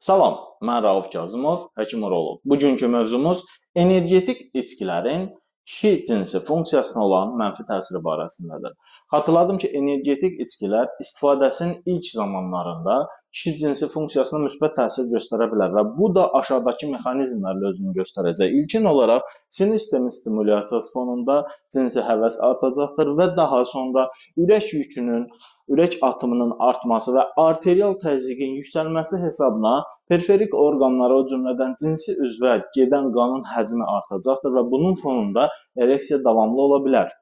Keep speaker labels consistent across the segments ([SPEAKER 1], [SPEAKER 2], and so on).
[SPEAKER 1] Salam, mən Rauf Kazımov, həkim uroloq. Bugünkü mövzumuz energetik içkilərin kişi cinsi funksiyasına olan mənfi təsiri barəsindədir. Xatırladım ki, energetik içkilər istifadəsinin ilk zamanlarında kişi cinsi funksiyasına müsbət təsir göstərə bilər və bu da aşağıdakı mexanizmlərlə özünü göstərəcək. İlkin olaraq sinir sistemi stimulyasiyası fonunda cinsi həvəs artacaqdır və daha sonra ürək yükünün ürək atımının artması və arterial təzyiqin yüksəlməsi hesabına periferik orqanlara, o cümlədən cinsi üzvə gedən qanın həcmi artacaqdır və bunun fonunda ereksiya davamlı ola bilər.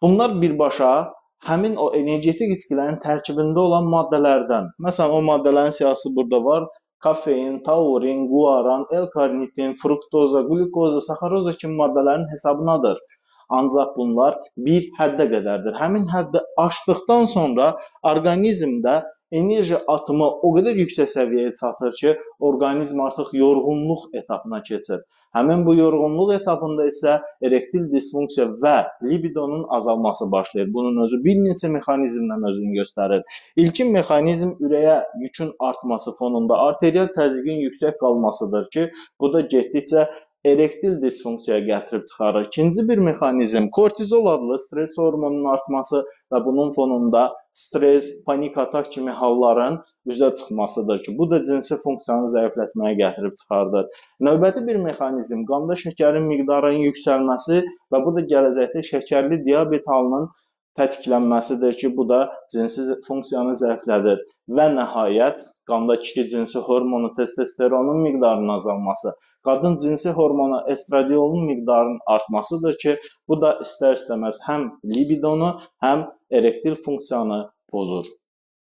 [SPEAKER 1] Bunlar birbaşa həmin o energetik içkilərin tərkibində olan maddələrdən. Məsələn, o maddələrin siyahısı burada var. Kafein, taurin, guaran, L-karnitin, fruktoza, glukoza, saxaroza kimi maddələrin hesabınadır. Ancaq bunlar bir həddə qədərdir. Həmin həddi aşdıqdan sonra orqanizmdə enerji atımı o qədər yüksək səviyyəyə çatır ki, orqanizm artıq yorğunluq etapına keçir. Həmin bu yorğunluq etapında isə erektil disfunksiya və libidonun azalması başlayır. Bunun özü bir neçə mexanizmdən özünü göstərir. İlkin mexanizm ürəyə yükün artması fonunda arterial təzyiqin yüksək qalmasıdır ki, bu da getdikcə erektil disfunksiyaya gətirib çıxarır. İkinci bir mexanizm kortizol adlı stres hormonunun artması və bunun fonunda stres, panik atak kimi halların üzə çıxmasıdır ki, bu da cinsi funksiyanı zəiflətməyə gətirib çıxardır. Növbəti bir mexanizm qanda şəkərin miqdarının yüksəlməsi və bu da gələcəkdə şəkərli diabet halının tətiklənməsidir ki, bu da cinsi funksiyanı zəiflədir. Və nəhayət, qanda kişi cinsi hormonu testosteronun miqdarının azalması, qadın cinsi hormonu estradiolun miqdarının artmasıdır ki, bu da istər-istəməz həm libidonu, həm erektil funksiyanı pozur.